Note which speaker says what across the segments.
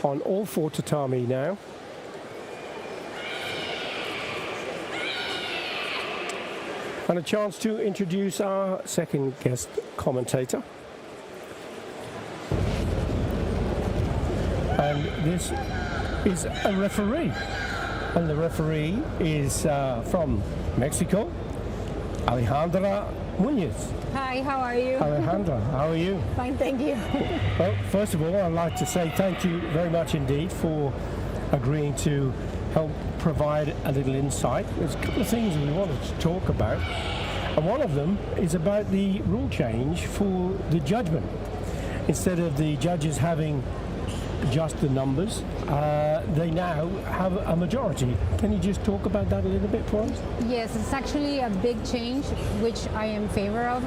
Speaker 1: on all 4 tatami now. And a chance to introduce our second guest commentator. And this is a referee. And the referee is from Mexico, Alejandra Muñoz.
Speaker 2: Hi, how are you?
Speaker 1: Alejandra, how are you?
Speaker 2: Fine, thank you.
Speaker 1: Well, first of all, I'd like to say thank you very much indeed for agreeing to help provide a little insight. There's a couple of things we wanted to talk about, and one of them is about the rule change for the judgment. Instead of the judges having just the numbers, they now have a majority. Can you just talk about that a little bit for us?
Speaker 2: Yes, it's actually a big change, which I am in favor of.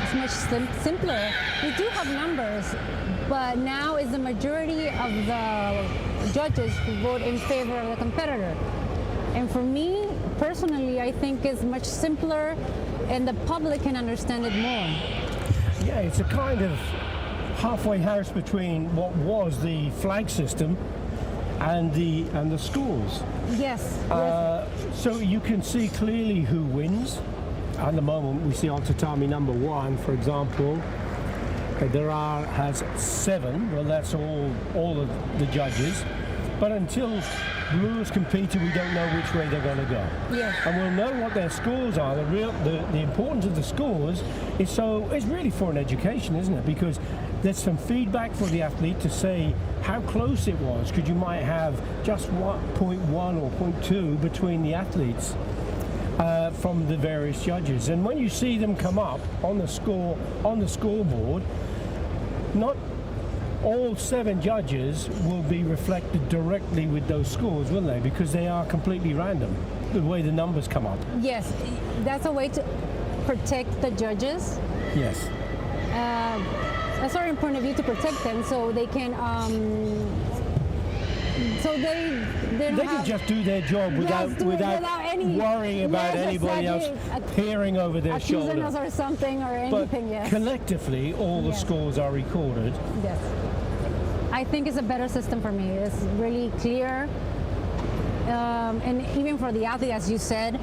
Speaker 2: It's much simpler. We do have numbers, but now is the majority of the judges who vote in favor of the competitor. And for me, personally, I think it's much simpler and the public can understand it more.
Speaker 1: Yeah, it's a kind of halfway house between what was the flag system and the scores.
Speaker 2: Yes.
Speaker 1: So you can see clearly who wins. At the moment, we see on tatami number 1, for example, has 7. Well, that's all of the judges. But until blue is competed, we don't know which way they're going to go.
Speaker 2: Yes.
Speaker 1: And we'll know what their scores are. The importance of the scores is really for an education, isn't it? Because there's some feedback for the athlete to say how close it was, because you might have just 0.1 or 0.2 between the athletes from the various judges. And when you see them come up on the scoreboard, not all 7 judges will be reflected directly with those scores, will they? Because they are completely random, the way the numbers come up.
Speaker 2: Yes, that's a way to protect the judges.
Speaker 1: Yes.
Speaker 2: A certain point of view to protect them, so they can, they
Speaker 1: can just do their job without worrying about anybody else peering over their shoulder.
Speaker 2: Accusing us or something or anything.
Speaker 1: But collectively, all the scores are recorded.
Speaker 2: Yes. I think it's a better system for me. It's really clear, and even for the athlete, as you said,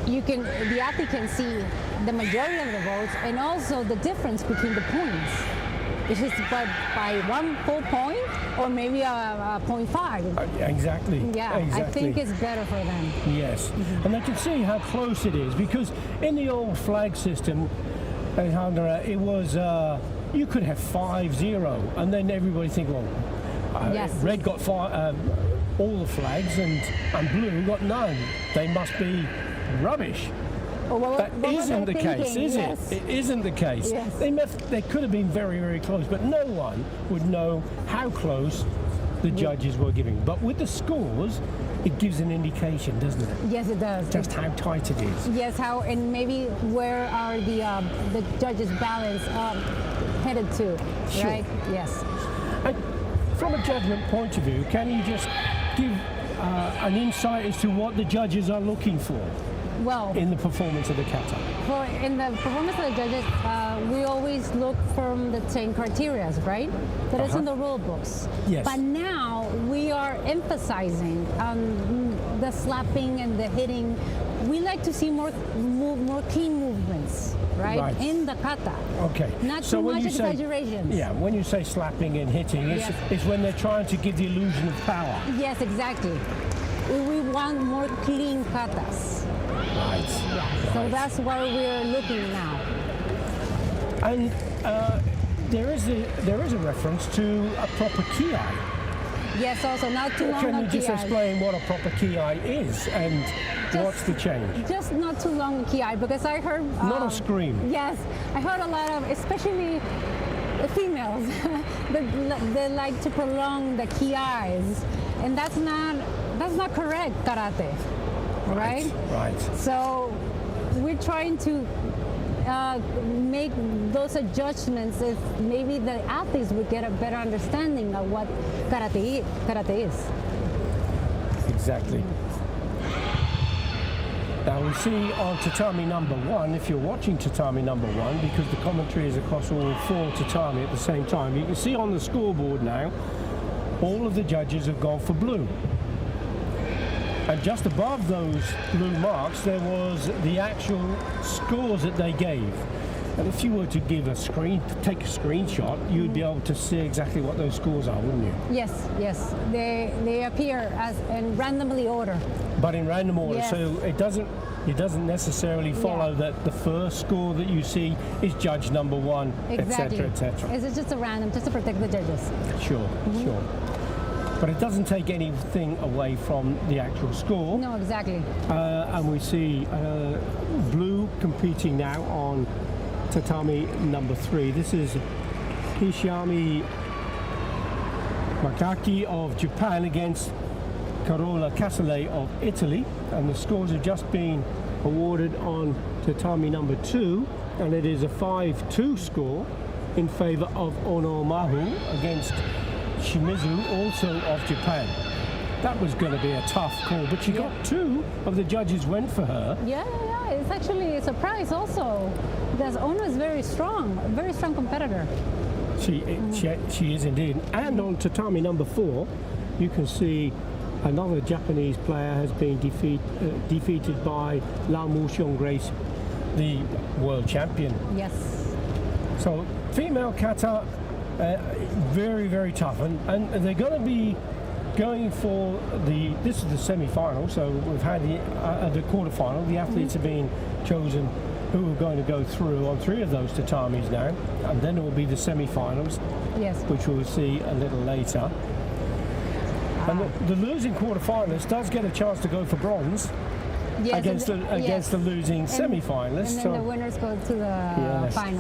Speaker 2: the athlete can see the majority of the votes and also the difference between the points. If it's by 1 full point or maybe a 0.5.
Speaker 1: Exactly.
Speaker 2: Yeah, exactly. I think it's better for them.
Speaker 1: Yes, and they can see how close it is, because in the old flag system, Alejandra, it was you could have 5-0, and then everybody think, well, red got all the flags and blue got none. They must be rubbish. That isn't the case, is it? It isn't the case.
Speaker 2: Yes.
Speaker 1: They could have been very, very close, but no one would know how close the judges were giving. But with the scores, it gives an indication, doesn't it?
Speaker 2: Yes, it does.
Speaker 1: Just how tight it is.
Speaker 2: Yes, and maybe where are the judges' balance headed to,
Speaker 1: sure.
Speaker 2: Right? Yes.
Speaker 1: And from a judgment point of view, can you just give an insight as to what the judges are looking for?
Speaker 2: Well,
Speaker 1: in the performance of the kata?
Speaker 2: In the performance of the judges, we always look from the 10 criteria, right? That is in the rule books.
Speaker 1: Yes.
Speaker 2: But now we are emphasizing the slapping and the hitting. We like to see more clean movements, right? In the kata.
Speaker 1: Okay.
Speaker 2: Not too much exaggerations.
Speaker 1: Yeah, when you say slapping and hitting, it's when they're trying to give the illusion of power.
Speaker 2: Yes, exactly. We want more clean katas.
Speaker 1: Right.
Speaker 2: Yeah. So that's where we're looking now.
Speaker 1: And there is a reference to a proper ki.
Speaker 2: Yes, also not too long.
Speaker 1: Can you just explain what a proper ki is and what's the change?
Speaker 2: Just not too long ki, because I heard
Speaker 1: not a scream.
Speaker 2: Yes, I heard a lot of, especially the females, they like to prolong the ki's, and that's not correct karate. Right?
Speaker 1: Right.
Speaker 2: So we're trying to make those adjustments if maybe the athletes would get a better understanding of what karate is.
Speaker 1: Exactly. Now we see on tatami number 1, if you're watching tatami number 1, because the commentary is across all 4 tatami at the same time, you can see on the scoreboard now all of the judges have gone for blue. And just above those blue marks, there was the actual scores that they gave. And if you were to take a screenshot, you'd be able to see exactly what those scores are, wouldn't you?
Speaker 2: Yes, yes. They appear as in randomly order.
Speaker 1: But in random order,
Speaker 2: Yes.
Speaker 1: so it doesn't necessarily follow that the first score that you see is judge number one,
Speaker 2: Exactly.
Speaker 1: etc., etc.
Speaker 2: It's just a random, just to protect the judges.
Speaker 1: Sure, sure. But it doesn't take anything away from the actual score.
Speaker 2: No, exactly.
Speaker 1: And we see blue competing now on tatami number 3. This is Hisami Nakaji of Japan against Carola Casale of Italy, and the scores have just been awarded on tatami number 2, and it is a 5-2 score in favor of Onomahu against Shimizu, also of Japan. That was going to be a tough call, but she got 2 of the judges went for her.
Speaker 2: Yeah. It's actually a surprise also, because Ono is very strong competitor.
Speaker 1: She is indeed. And on tatami number 4, you can see another Japanese player has been defeated by Lau Mu-xiong Grace, the world champion.
Speaker 2: Yes.
Speaker 1: So female kata, very, very tough, and they're going to be going for this is the semi-final, so we've had the quarter-final. The athletes have been chosen who are going to go through on 3 of those tatamis now, and then it will be the semi-finals,
Speaker 2: Yes.
Speaker 1: which we'll see a little later. And the losing quarter-finalist does get a chance to go for bronze
Speaker 2: Yes,
Speaker 1: against the losing semi-finalist.
Speaker 2: And then the winners go to the final.